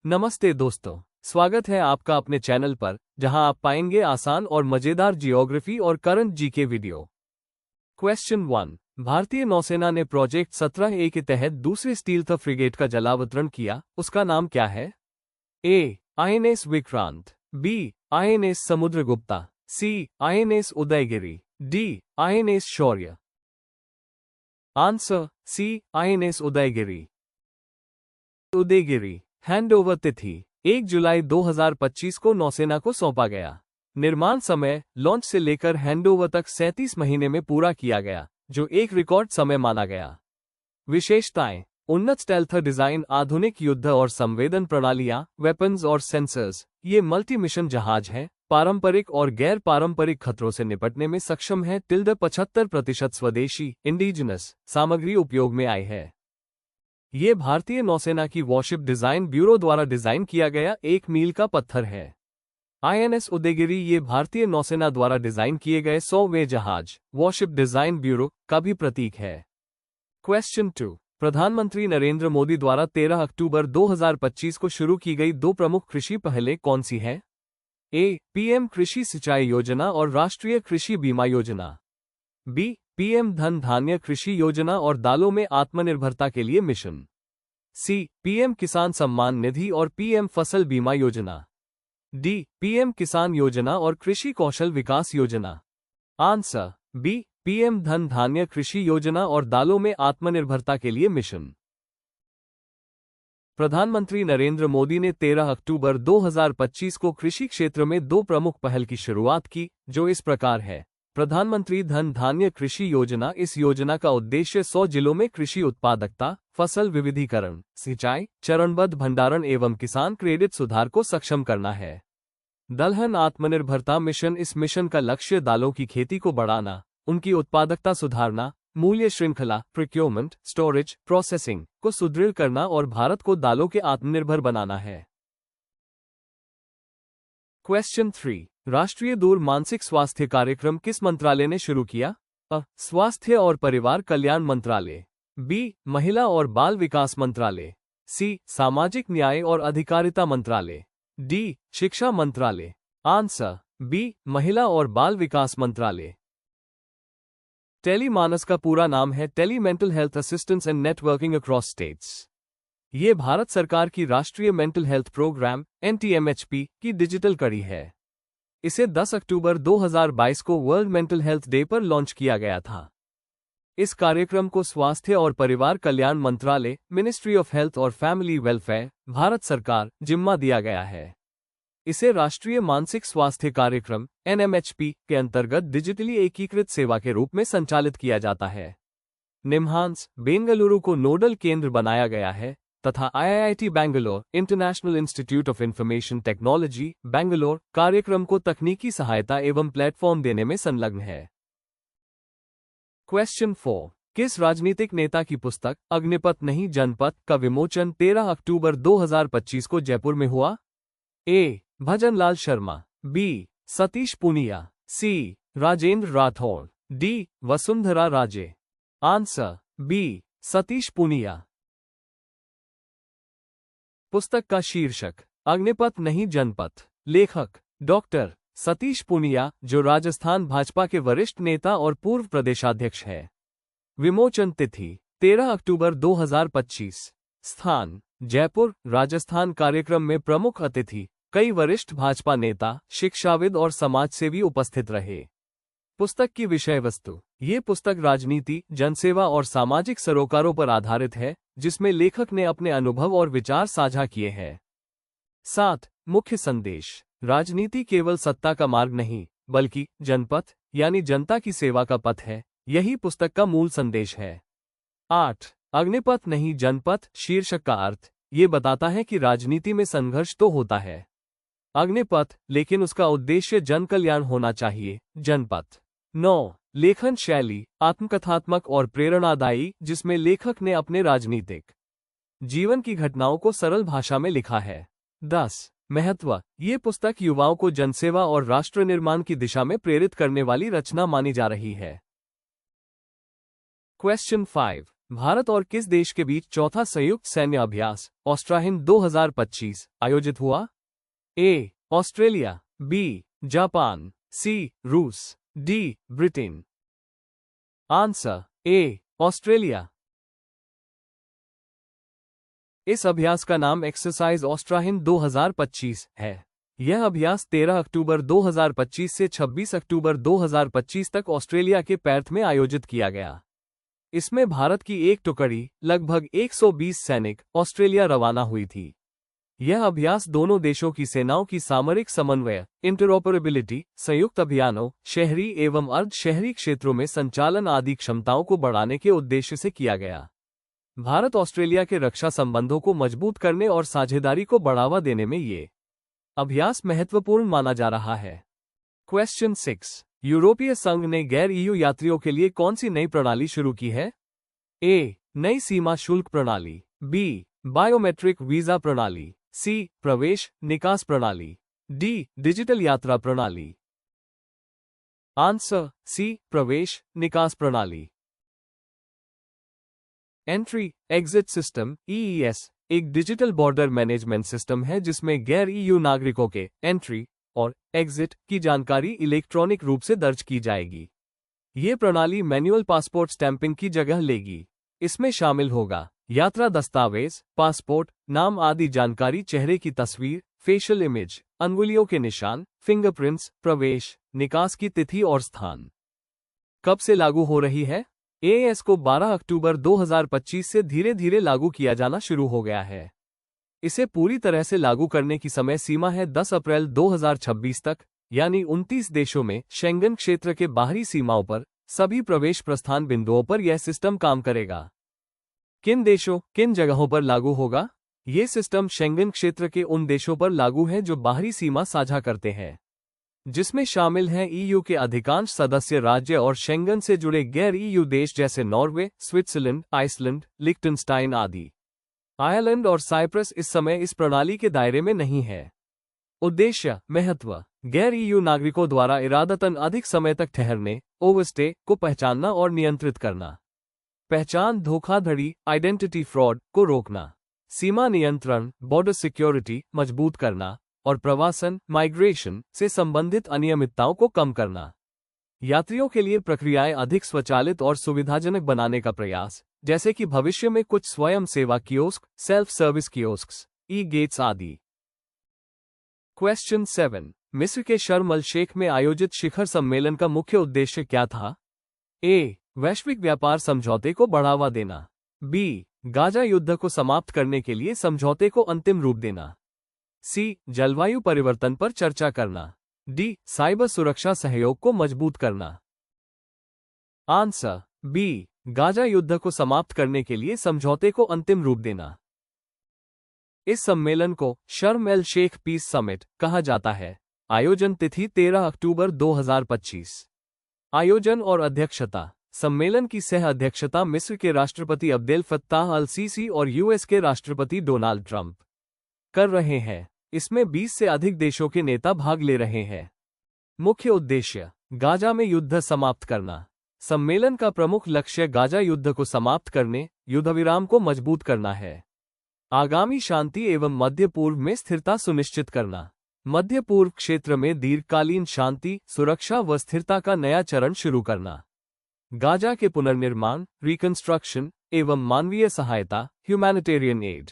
नमस्ते दोस्तों, स्वागत है आपका अपने चैनल पर, जहां आप पाएंगे आसान और मजेदार जियोग्राफी और करंट जीके वीडियो। क्वेश्चन 1। भारतीय नौसेना ने प्रोजेक्ट 17A के तहत दूसरे स्टील्थ फ्रिगेट का जलावतरण किया, उसका नाम क्या है? A. INS Vikrant, B. INS Samudragupta, C. INS Udaygiri, D. INS Shaurya. Answer C. INS Udaygiri. Udaygiri handover तिथि 1 जुलाई 2025 को नौसेना को सौंपा गया। निर्माण समय लॉन्च से लेकर हैंडओवर तक 37 महीने में पूरा किया गया, जो एक रिकॉर्ड समय माना गया। विशेषताएं: उन्नत स्टेल्थ डिजाइन, आधुनिक युद्ध और संवेदन प्रणालियां, वेपन्स और सेंसर्स। ये मल्टी मिशन जहाज है, पारंपरिक और गैर पारंपरिक खतरों से निपटने में सक्षम है। 75% स्वदेशी इंडिजिनस सामग्री उपयोग में आई है। ये भारतीय नौसेना की वॉरशिप डिजाइन ब्यूरो द्वारा डिजाइन किया गया 1 मील का पत्थर है। आईएनएस उदयगिरी ये भारतीय नौसेना द्वारा डिजाइन किए गए 100वें जहाज वॉरशिप डिजाइन ब्यूरो का भी प्रतीक है। क्वेश्चन 2। प्रधानमंत्री नरेंद्र मोदी द्वारा 13 अक्टूबर 2025 को शुरू की गई 2 प्रमुख कृषि पहलें कौन सी हैं? ए. पीएम कृषि सिंचाई योजना और राष्ट्रीय कृषि बीमा योजना, बी. पीएम धन धान्य कृषि योजना और दालों में आत्मनिर्भरता के लिए मिशन, सी. पीएम किसान सम्मान निधि और पीएम फसल बीमा योजना, डी. पीएम किसान योजना और कृषि कौशल विकास योजना। Answer B. पीएम धन धान्य कृषि योजना और दालों में आत्मनिर्भरता के लिए मिशन। प्रधानमंत्री नरेंद्र मोदी ने 13 अक्टूबर 2025 को कृषि क्षेत्र में 2 प्रमुख पहल की शुरुआत की, जो इस प्रकार है। प्रधानमंत्री धन धान्य कृषि योजना। इस योजना का उद्देश्य 100 जिलों में कृषि उत्पादकता, फसल विविधीकरण, सिंचाई, चरणबद्ध भंडारण एवं किसान क्रेडिट सुधार को सक्षम करना है। दलहन आत्मनिर्भरता मिशन। इस मिशन का लक्ष्य दालों की खेती को बढ़ाना, उनकी उत्पादकता सुधारना, मूल्य श्रृंखला प्रोक्योरमेंट, स्टोरेज, प्रोसेसिंग को सुदृढ़ करना और भारत को दालों के आत्मनिर्भर बनाना है। क्वेश्चन 3। राष्ट्रीय दूर मानसिक स्वास्थ्य कार्यक्रम किस मंत्रालय ने शुरू किया? अ. स्वास्थ्य और परिवार कल्याण मंत्रालय, बी. महिला और बाल विकास मंत्रालय, सी. सामाजिक न्याय और अधिकारिता मंत्रालय, डी. शिक्षा मंत्रालय। Answer B. महिला और बाल विकास मंत्रालय। टेलीमानस का पूरा नाम है tele mental health assistance and networking across states. ये भारत सरकार की राष्ट्रीय मेंटल हेल्थ प्रोग्राम NTMHP की डिजिटल कड़ी है। इसे 10 अक्टूबर 2022 को वर्ल्ड मेंटल हेल्थ डे पर लॉन्च किया गया था। इस कार्यक्रम को स्वास्थ्य और परिवार कल्याण मंत्रालय, मिनिस्ट्री ऑफ हेल्थ और फैमिली वेलफेयर, भारत सरकार, जिम्मा दिया गया है। इसे राष्ट्रीय मानसिक स्वास्थ्य कार्यक्रम NMHP के अंतर्गत डिजिटली एकीकृत सेवा के रूप में संचालित किया जाता है। निम्हांस, बेंगलुरु को नोडल केंद्र बनाया गया है तथा IIT Bangalore, international institute of information technology, Bangalore, कार्यक्रम को तकनीकी सहायता एवं प्लेटफॉर्म देने में संलग्न है। क्वेश्चन 4। किस राजनीतिक नेता की पुस्तक अग्निपथ नहीं जनपथ का विमोचन 13 अक्टूबर 2025 को जयपुर में हुआ? A. Bhajanlal Sharma, B. Satish Poonia, C. Rajendra Rathore, D. Vasundhara Raje. Answer B. Satish Poonia. पुस्तक का शीर्षक अग्निपथ नहीं जनपथ। लेखक डॉक्टर सतीश पूनिया, जो राजस्थान भाजपा के वरिष्ठ नेता और पूर्व प्रदेशाध्यक्ष है। विमोचन तिथि 13 अक्टूबर 2025। स्थान जयपुर, राजस्थान। कार्यक्रम में प्रमुख अतिथि कई वरिष्ठ भाजपा नेता, शिक्षाविद और समाजसेवी उपस्थित रहे। पुस्तक की विषय वस्तु। ये पुस्तक राजनीति, जनसेवा और सामाजिक सरोकारों पर आधारित है, जिसमें लेखक ने अपने अनुभव और विचार साझा किए हैं। 7. मुख्य संदेश। राजनीति केवल सत्ता का मार्ग नहीं, बल्कि जनपथ यानी जनता की सेवा का पथ है। यही पुस्तक का मूल संदेश है। 8. अग्निपथ नहीं जनपथ शीर्षक का अर्थ ये बताता है कि राजनीति में संघर्ष तो होता है, अग्निपथ, लेकिन उसका उद्देश्य जन कल्याण होना चाहिए, जनपथ। 9. लेखन शैली आत्मकथात्मक और प्रेरणादायी, जिसमें लेखक ने अपने राजनीतिक जीवन की घटनाओं को सरल भाषा में लिखा है। 10. महत्व। ये पुस्तक युवाओं को जनसेवा और राष्ट्र निर्माण की दिशा में प्रेरित करने वाली रचना मानी जा रही है। क्वेश्चन 5। भारत और किस देश के बीच चौथा संयुक्त सैन्य अभ्यास ऑस्ट्राहिंद 2025 आयोजित हुआ? A. Australia, B. Japan, C. रूस, D. Britain. Answer A. Australia. इस अभ्यास का नाम एक्सरसाइज ऑस्ट्राहिंद 2025 है। यह अभ्यास 13 अक्टूबर 2025 से 26 अक्टूबर 2025 तक ऑस्ट्रेलिया के पेर्थ में आयोजित किया गया। इसमें भारत की एक टुकड़ी, लगभग 120 सैनिक, ऑस्ट्रेलिया रवाना हुई थी। यह अभ्यास दोनों देशों की सेनाओं की सामरिक समन्वय, इंटरऑपरेबिलिटी, संयुक्त अभियानों, शहरी एवं अर्ध शहरी क्षेत्रों में संचालन आदि क्षमताओं को बढ़ाने के उद्देश्य से किया गया। भारत ऑस्ट्रेलिया के रक्षा संबंधों को मजबूत करने और साझेदारी को बढ़ावा देने में ये अभ्यास महत्वपूर्ण माना जा रहा है। क्वेश्चन 6। यूरोपीय संघ ने गैर ईयू यात्रियों के लिए कौन सी नई प्रणाली शुरू की है? ए. नई सीमा शुल्क प्रणाली, बी. बायोमेट्रिक वीजा प्रणाली, सी. प्रवेश निकास प्रणाली, डी. डिजिटल यात्रा प्रणाली। Answer C. प्रवेश निकास प्रणाली। एंट्री एग्जिट सिस्टम (EES) एक डिजिटल बॉर्डर मैनेजमेंट सिस्टम है जिसमें गैर ईयू नागरिकों के एंट्री और एग्जिट की जानकारी इलेक्ट्रॉनिक रूप से दर्ज की जाएगी। ये प्रणाली मैनुअल पासपोर्ट स्टैंपिंग की जगह लेगी। इसमें शामिल होगा यात्रा दस्तावेज, पासपोर्ट, नाम आदि जानकारी, चेहरे की तस्वीर, फेशियल इमेज, अंगुलियों के निशान, फिंगरप्रिंट्स, प्रवेश निकास की तिथि और स्थान। कब से लागू हो रही है? EES को 12 अक्टूबर 2025 से धीरे धीरे लागू किया जाना शुरू हो गया है। इसे पूरी तरह से लागू करने की समय सीमा है 10 अप्रैल 2026 तक, यानी 29 देशों में शेंगन क्षेत्र के बाहरी सीमाओं पर सभी प्रवेश प्रस्थान बिंदुओं पर यह सिस्टम काम करेगा। किन देशों, किन जगहों पर लागू होगा? ये सिस्टम शेंगन क्षेत्र के उन देशों पर लागू है जो बाहरी सीमा साझा करते हैं, जिसमें शामिल हैं EU के अधिकांश सदस्य राज्य और शेंगन से जुड़े गैर EU देश जैसे नॉर्वे, स्विट्जरलैंड, आइसलैंड, लिक्टेनस्टाइन आदि। आयरलैंड और साइप्रस इस समय इस प्रणाली के दायरे में नहीं है। उद्देश्य, महत्व, गैर EU नागरिकों द्वारा इरादतन अधिक समय तक ठहरने, ओवरस्टे को पहचानना और नियंत्रित करना। पहचान धोखाधड़ी, आइडेंटिटी फ्रॉड को रोकना। सीमा नियंत्रण, बॉर्डर सिक्योरिटी मजबूत करना और प्रवासन, माइग्रेशन से संबंधित अनियमितताओं को कम करना। यात्रियों के लिए प्रक्रियाएं अधिक स्वचालित और सुविधाजनक बनाने का प्रयास, जैसे कि भविष्य में कुछ स्वयं सेवा कियोस्क, सेल्फ सर्विस कियोस्क्स, ई-गेट्स आदि। क्वेश्चन 7। मिस्र के शर्म अल शेख में आयोजित शिखर सम्मेलन का मुख्य उद्देश्य क्या था? ए. वैश्विक व्यापार समझौते को बढ़ावा देना, बी. गाजा युद्ध को समाप्त करने के लिए समझौते को अंतिम रूप देना, सी. जलवायु परिवर्तन पर चर्चा करना, डी. साइबर सुरक्षा सहयोग को मजबूत करना। Answer B. गाजा युद्ध को समाप्त करने के लिए समझौते को अंतिम रूप देना। इस सम्मेलन को शर्म एल शेख पीस समिट कहा जाता है। आयोजन तिथि 13 अक्टूबर 2025। आयोजन और अध्यक्षता। सम्मेलन की सह अध्यक्षता मिस्र के राष्ट्रपति अब्देल फत्ताह अल सीसी और यूएस के राष्ट्रपति डोनाल्ड ट्रंप कर रहे हैं। इसमें 20 से अधिक देशों के नेता भाग ले रहे हैं। मुख्य उद्देश्य, गाजा में युद्ध समाप्त करना। सम्मेलन का प्रमुख लक्ष्य गाजा युद्ध को समाप्त करने, युद्धविराम को मजबूत करना है। आगामी शांति एवं मध्य पूर्व में स्थिरता सुनिश्चित करना। मध्य पूर्व क्षेत्र में दीर्घकालीन शांति, सुरक्षा व स्थिरता का नया चरण शुरू करना। गाजा के पुनर्निर्माण, रिकंस्ट्रक्शन एवं मानवीय सहायता, ह्यूमैनिटेरियन एड।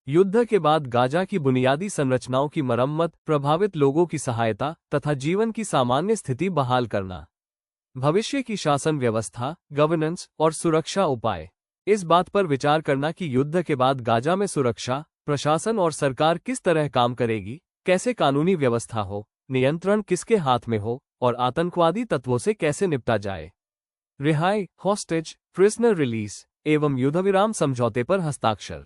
युद्ध के बाद गाजा की बुनियादी संरचनाओं की मरम्मत, प्रभावित लोगों की सहायता तथा जीवन की सामान्य स्थिति बहाल करना। भविष्य की शासन व्यवस्था, गवर्नेंस और सुरक्षा उपाय। इस बात पर विचार करना कि युद्ध के बाद गाजा में सुरक्षा, प्रशासन और सरकार किस तरह काम करेगी, कैसे कानूनी व्यवस्था हो, नियंत्रण किसके हाथ में हो और आतंकवादी तत्वों से कैसे निपटा जाए। रिहाई, हॉस्टेज, प्रिजनर रिलीज एवं युद्धविराम समझौते पर हस्ताक्षर।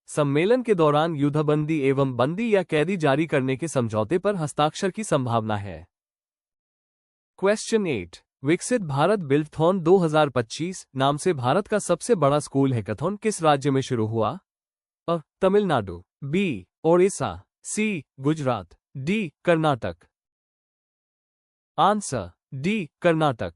सम्मेलन के दौरान युद्धबंदी एवं बंदी या कैदी जारी करने के समझौते पर हस्ताक्षर की संभावना है। क्वेश्चन 8। विकसित भारत बिल्डथॉन 2025 नाम से भारत का सबसे बड़ा स्कूल हैकाथॉन किस राज्य में शुरू हुआ? A. Tamil Nadu, B. Odisha, C. Gujarat, D. Karnataka. Answer D. Karnataka.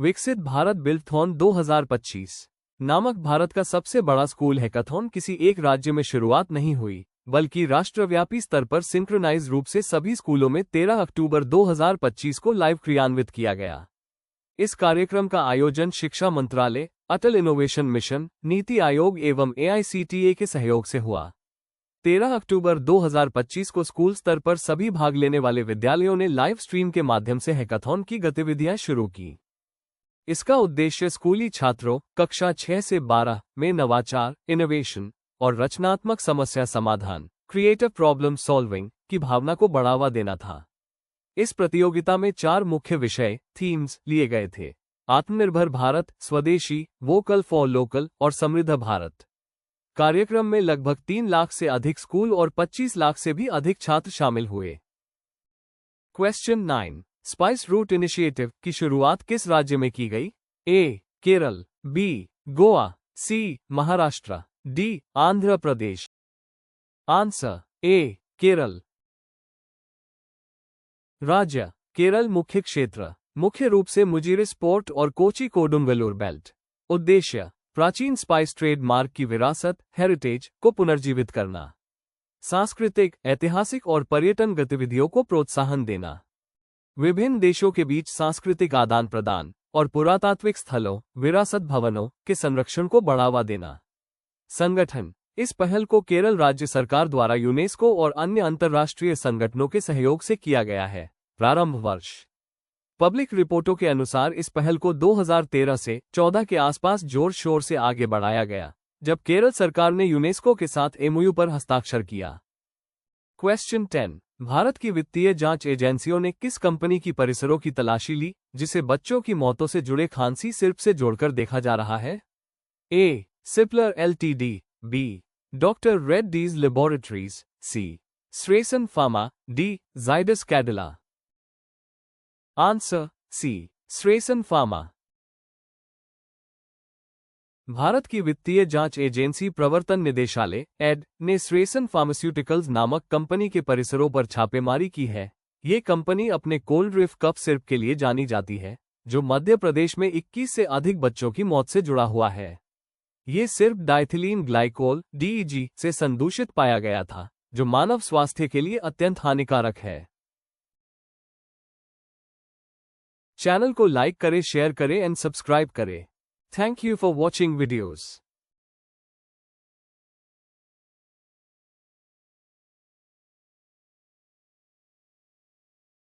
Viksit Bharat बिल्थॉन 2025 नामक भारत का सबसे बड़ा स्कूल हैकाथॉन किसी एक राज्य में शुरुआत नहीं हुई, बल्कि राष्ट्रव्यापी स्तर पर सिंक्रोनाइज रूप से सभी स्कूलों में 13 अक्टूबर 2025 को लाइव क्रियान्वित किया गया। इस कार्यक्रम का आयोजन शिक्षा मंत्रालय, अटल इनोवेशन मिशन, नीति आयोग एवं AICTE के सहयोग से हुआ। 13 अक्टूबर 2025 को स्कूल स्तर पर सभी भाग लेने वाले विद्यालयों ने लाइव स्ट्रीम के माध्यम से हैकाथॉन की गतिविधियां शुरू की। इसका उद्देश्य स्कूली छात्रों कक्षा 6 से 12 में नवाचार, इनोवेशन और रचनात्मक समस्या समाधान, क्रिएटिव प्रॉब्लम सॉल्विंग की भावना को बढ़ावा देना था। इस प्रतियोगिता में 4 मुख्य विषय थीम्स लिए गए थे: आत्मनिर्भर भारत, स्वदेशी, वोकल फॉर लोकल और समृद्ध भारत। कार्यक्रम में लगभग 3 लाख से अधिक स्कूल और 25 लाख से भी अधिक छात्र शामिल हुए। क्वेश्चन 9, स्पाइस रूट इनिशिएटिव की शुरुआत किस राज्य में की गई? A. Kerala, B. Goa, C. Maharashtra, D. Andhra Pradesh. Answer A. Kerala. राज्य केरल। मुख्य क्षेत्र मुख्य रूप से मुजीरिस पोर्ट और कोची कोडुंगलूर बेल्ट। उद्देश्य प्राचीन स्पाइस ट्रेडमार्क की विरासत हेरिटेज को पुनर्जीवित करना। सांस्कृतिक, ऐतिहासिक और पर्यटन गतिविधियों को प्रोत्साहन देना। विभिन्न देशों के बीच सांस्कृतिक आदान प्रदान और पुरातात्विक स्थलों, विरासत भवनों के संरक्षण को बढ़ावा देना। संगठन इस पहल को केरल राज्य सरकार द्वारा यूनेस्को और अन्य अंतर्राष्ट्रीय संगठनों के सहयोग से किया गया है। प्रारंभ वर्ष पब्लिक रिपोर्टों के अनुसार इस पहल को 2013 से 14 के आसपास जोर शोर से आगे बढ़ाया गया, जब केरल सरकार ने यूनेस्को के साथ MOU पर हस्ताक्षर किया। क्वेश्चन 10, भारत की वित्तीय जांच एजेंसियों ने किस कंपनी की परिसरों की तलाशी ली जिसे बच्चों की मौतों से जुड़े खांसी सिरप से जोड़कर देखा जा रहा है? A. Cipla LTD, B. Doctor Reddy's laboratories, C. Sresan pharma, D. Zydus Cadila. Answer C. Sresan pharma. भारत की वित्तीय जांच एजेंसी प्रवर्तन निदेशालय एड ने श्रेसन फार्मास्यूटिकल्स नामक कंपनी के परिसरों पर छापेमारी की है। ये कंपनी अपने कोल्ड रिफ कफ सिरप के लिए जानी जाती है, जो मध्य प्रदेश में 21 से अधिक बच्चों की मौत से जुड़ा हुआ है। ये सिर्फ डाइथिलीन ग्लाइकोल DEG से संदूषित पाया गया था, जो मानव स्वास्थ्य के लिए अत्यंत हानिकारक है। चैनल को लाइक करें, शेयर करें एंड सब्सक्राइब करें। Thank you for watching videos.